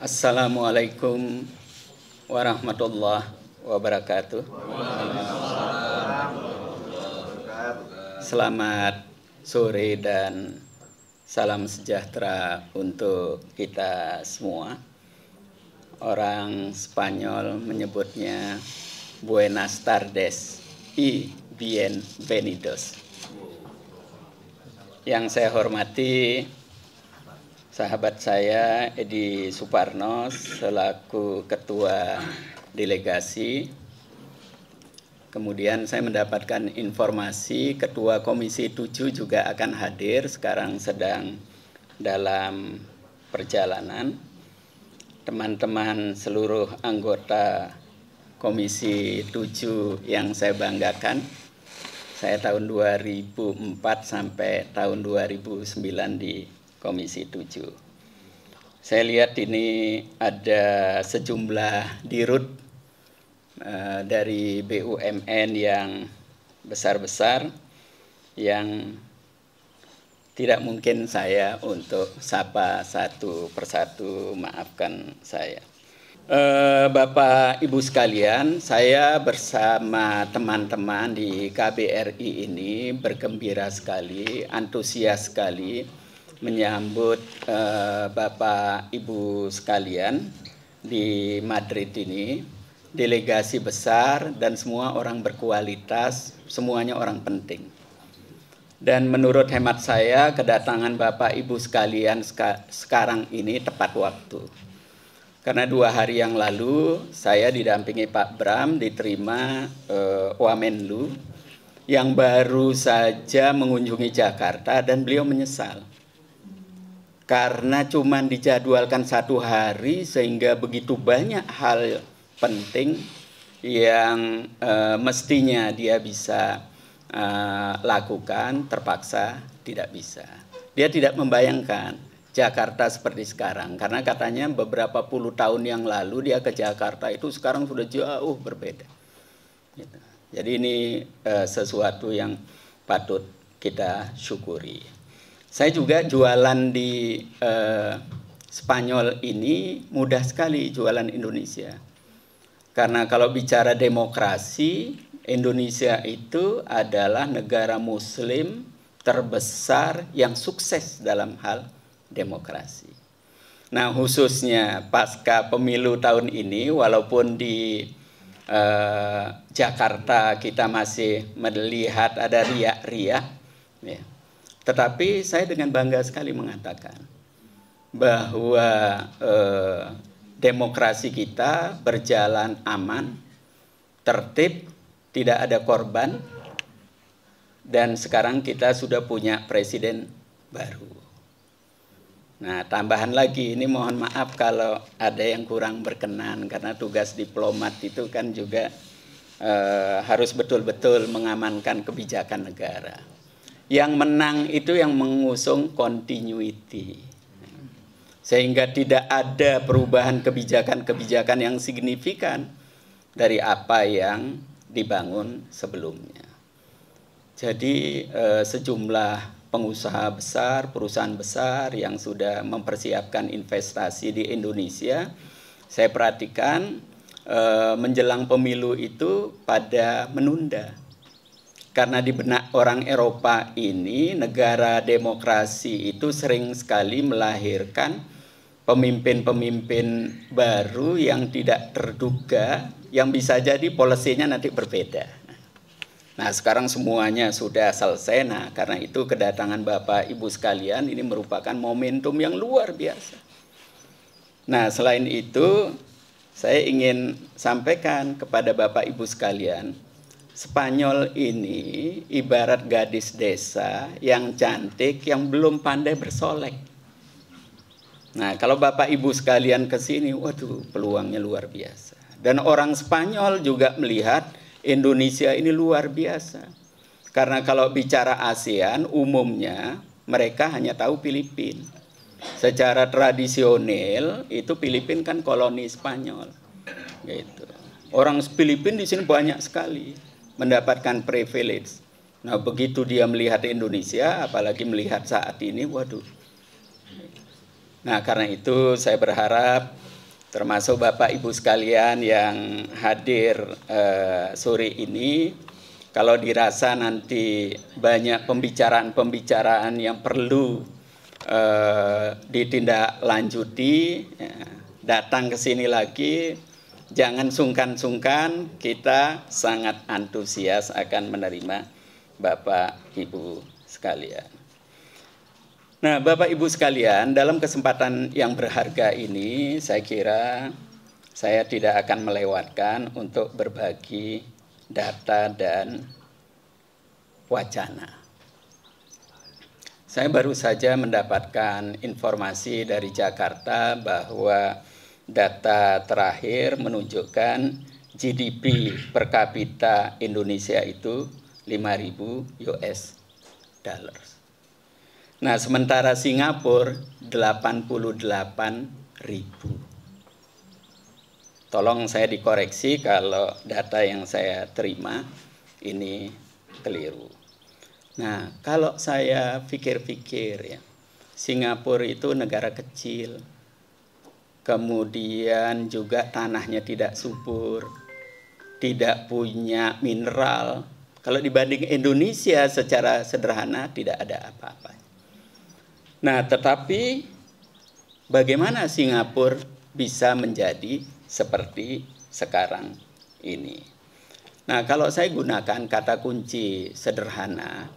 Assalamualaikum warahmatullahi wabarakatuh. Selamat sore dan salam sejahtera untuk kita semua. Orang Spanyol menyebutnya Buenas tardes y bienvenidos. Yang saya hormati sahabat saya Edi Suparno selaku ketua delegasi. Kemudian saya mendapatkan informasi ketua Komisi 7 juga akan hadir, sekarang sedang dalam perjalanan. Teman-teman seluruh anggota Komisi 7 yang saya banggakan, saya tahun 2004 sampai tahun 2009 di Komisi 7. Saya lihat ini ada sejumlah dirut dari BUMN yang besar-besar yang tidak mungkin saya untuk sapa satu persatu, maafkan saya. Bapak Ibu sekalian, saya bersama teman-teman di KBRI ini bergembira sekali, antusias sekali menyambut Bapak Ibu sekalian di Madrid ini. Delegasi besar dan semua orang berkualitas, semuanya orang penting. Dan menurut hemat saya, kedatangan Bapak Ibu sekalian sekarang ini tepat waktu. Karena 2 hari yang lalu saya didampingi Pak Bram diterima Wamenlu yang baru saja mengunjungi Jakarta dan beliau menyesal. Karena cuma dijadwalkan 1 hari sehingga begitu banyak hal penting yang mestinya dia bisa lakukan, terpaksa tidak bisa. Dia tidak membayangkan Jakarta seperti sekarang, karena katanya beberapa puluh tahun yang lalu dia ke Jakarta itu sekarang sudah jauh berbeda. Jadi ini sesuatu yang patut kita syukuri. Saya juga jualan di Spanyol ini mudah sekali jualan Indonesia. Karena kalau bicara demokrasi, Indonesia itu adalah negara muslim terbesar yang sukses dalam hal demokrasi. Nah, khususnya pasca pemilu tahun ini, walaupun di Jakarta kita masih melihat ada riak-riak, ya. Tetapi saya dengan bangga sekali mengatakan bahwa demokrasi kita berjalan aman, tertib, tidak ada korban, dan sekarang kita sudah punya presiden baru. Nah, tambahan lagi, ini mohon maaf kalau ada yang kurang berkenan, karena tugas diplomat itu kan juga harus betul-betul mengamankan kebijakan negara. Yang menang itu yang mengusung continuity. Sehingga tidak ada perubahan kebijakan-kebijakan yang signifikan dari apa yang dibangun sebelumnya. Jadi sejumlah pengusaha besar, perusahaan besar yang sudah mempersiapkan investasi di Indonesia, saya perhatikan menjelang pemilu itu pada menunda. Karena di benak orang Eropa ini, negara demokrasi itu sering sekali melahirkan pemimpin-pemimpin baru yang tidak terduga, yang bisa jadi polisinya nanti berbeda. Nah, sekarang semuanya sudah selesai. Nah, karena itu kedatangan Bapak Ibu sekalian ini merupakan momentum yang luar biasa. Nah, selain itu, saya ingin sampaikan kepada Bapak Ibu sekalian, Spanyol ini ibarat gadis desa yang cantik yang belum pandai bersolek. Nah, kalau Bapak Ibu sekalian ke sini, waduh, peluangnya luar biasa. Dan orang Spanyol juga melihat Indonesia ini luar biasa. Karena kalau bicara ASEAN, umumnya mereka hanya tahu Filipina. Secara tradisional itu Filipina kan koloni Spanyol. Gitu. Orang Filipina di sini banyak sekali mendapatkan privilege. Nah, begitu dia melihat Indonesia, apalagi melihat saat ini, waduh. Nah, karena itu saya berharap termasuk Bapak Ibu sekalian yang hadir sore ini. Kalau dirasa nanti banyak pembicaraan-pembicaraan yang perlu ditindaklanjuti, ya, datang ke sini lagi, jangan sungkan-sungkan, kita sangat antusias akan menerima Bapak Ibu sekalian. Nah, Bapak Ibu sekalian, dalam kesempatan yang berharga ini, saya kira saya tidak akan melewatkan untuk berbagi data dan wacana. Saya baru saja mendapatkan informasi dari Jakarta bahwa data terakhir menunjukkan GDP per kapita Indonesia itu 5.000 US dollars. Nah, sementara Singapura 88.000. Tolong saya dikoreksi kalau data yang saya terima ini keliru. Nah, kalau saya pikir-pikir ya, Singapura itu negara kecil, kemudian juga tanahnya tidak subur, tidak punya mineral. Kalau dibanding Indonesia secara sederhana tidak ada apa-apa. Nah, tetapi bagaimana Singapura bisa menjadi seperti sekarang ini? Nah, kalau saya gunakan kata kunci sederhana,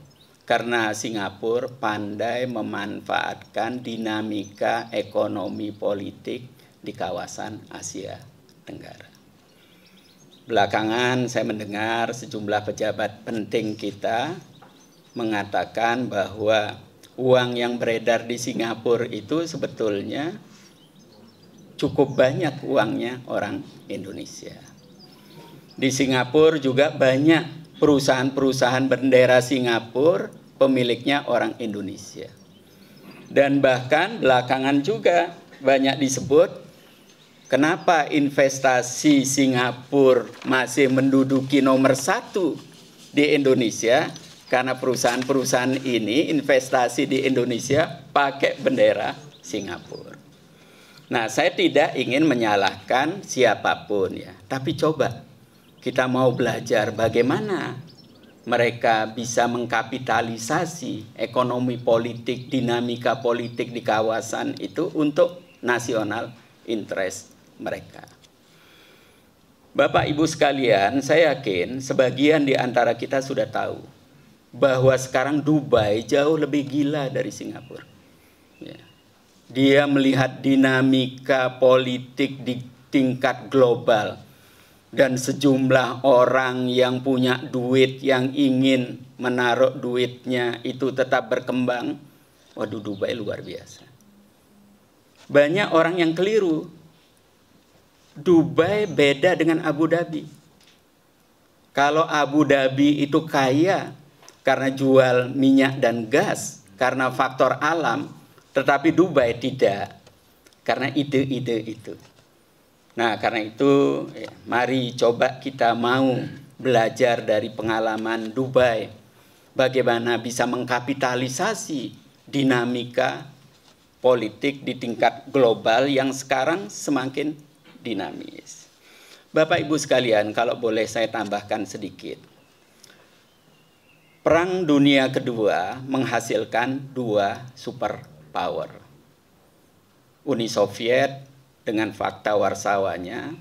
karena Singapura pandai memanfaatkan dinamika ekonomi politik di kawasan Asia Tenggara. Belakangan saya mendengar sejumlah pejabat penting kita mengatakan bahwa uang yang beredar di Singapura itu sebetulnya cukup banyak uangnya orang Indonesia. Di Singapura juga banyak perusahaan-perusahaan bendera Singapura pemiliknya orang Indonesia. Dan bahkan belakangan juga banyak disebut kenapa investasi Singapura masih menduduki nomor 1 di Indonesia. Karena perusahaan-perusahaan ini investasi di Indonesia pakai bendera Singapura. Nah, saya tidak ingin menyalahkan siapapun ya, tapi coba kita mau belajar bagaimana mereka bisa mengkapitalisasi ekonomi politik, dinamika politik di kawasan itu untuk nasional interest mereka. Bapak Ibu sekalian, saya yakin sebagian di antara kita sudah tahu bahwa sekarang Dubai jauh lebih gila dari Singapura. Ya. Dia melihat dinamika politik di tingkat global dan sejumlah orang yang punya duit yang ingin menaruh duitnya itu tetap berkembang. Waduh, Dubai luar biasa. Banyak orang yang keliru. Dubai beda dengan Abu Dhabi. Kalau Abu Dhabi itu kaya karena jual minyak dan gas, karena faktor alam, tetapi Dubai tidak, karena ide-ide itu. Nah, karena itu, ya, mari coba kita mau belajar dari pengalaman Dubai, bagaimana bisa mengkapitalisasi dinamika politik di tingkat global yang sekarang semakin dinamis. Bapak Ibu sekalian, kalau boleh saya tambahkan sedikit. Perang Dunia Kedua menghasilkan 2 superpower. Uni Soviet dengan fakta Warsawanya,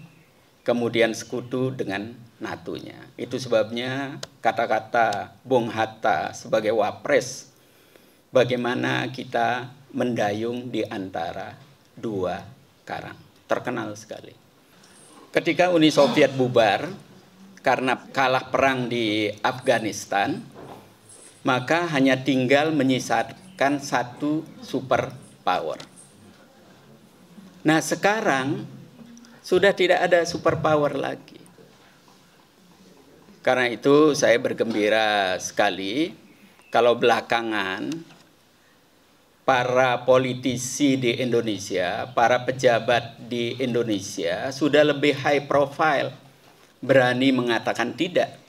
kemudian sekutu dengan NATO-nya. Itu sebabnya kata-kata Bung Hatta sebagai wapres, bagaimana kita mendayung di antara 2 karang. Terkenal sekali. Ketika Uni Soviet bubar karena kalah perang di Afghanistan, maka hanya tinggal menyisakan 1 superpower. Nah, sekarang sudah tidak ada superpower lagi. Karena itu saya bergembira sekali kalau belakangan para politisi di Indonesia, para pejabat di Indonesia sudah lebih high profile, berani mengatakan tidak.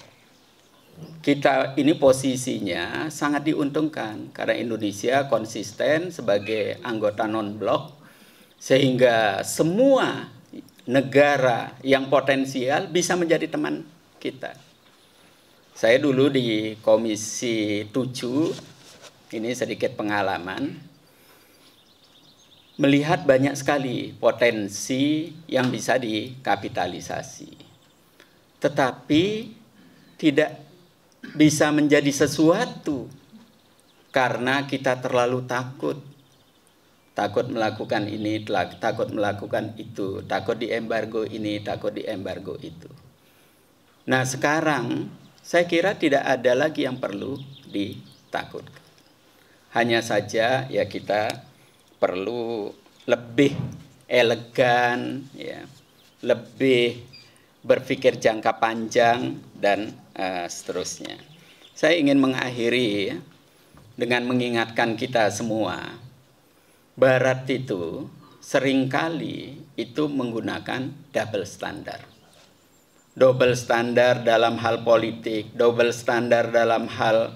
Kita ini posisinya sangat diuntungkan karena Indonesia konsisten sebagai anggota non-blok, sehingga semua negara yang potensial bisa menjadi teman kita. Saya dulu di Komisi 7, ini sedikit pengalaman, melihat banyak sekali potensi yang bisa dikapitalisasi. Tetapi tidak bisa menjadi sesuatu karena kita terlalu takut. Takut melakukan ini, takut melakukan itu, takut diembargo ini, takut diembargo itu. Nah sekarang saya kira tidak ada lagi yang perlu ditakutkan. Hanya saja ya kita perlu lebih elegan, ya, lebih berpikir jangka panjang dan seterusnya. Saya ingin mengakhiri ya, dengan mengingatkan kita semua. Barat itu seringkali itu menggunakan double standar. Double standar dalam hal politik, double standar dalam hal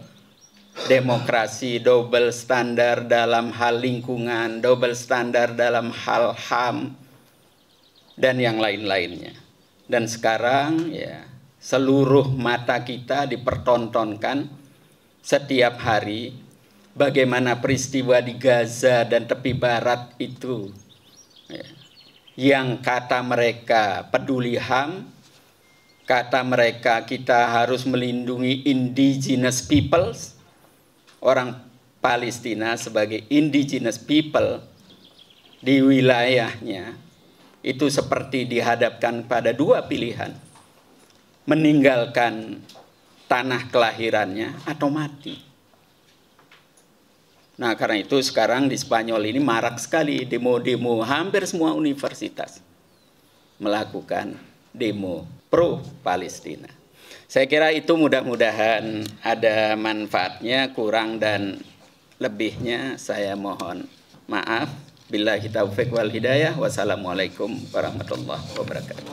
demokrasi, double standar dalam hal lingkungan, double standar dalam hal HAM, dan yang lain-lainnya. Dan sekarang ya seluruh mata kita dipertontonkan setiap hari bagaimana peristiwa di Gaza dan tepi barat itu ya, yang kata mereka peduli HAM, kata mereka kita harus melindungi indigenous peoples, orang Palestina sebagai indigenous people di wilayahnya, itu seperti dihadapkan pada dua pilihan, meninggalkan tanah kelahirannya atau mati. Nah karena itu sekarang di Spanyol ini marak sekali demo-demo, hampir semua universitas melakukan demo pro Palestina. Saya kira itu mudah-mudahan ada manfaatnya, kurang dan lebihnya saya mohon maaf. Billahi taufiq wal hidayah. Wassalamualaikum warahmatullahi wabarakatuh.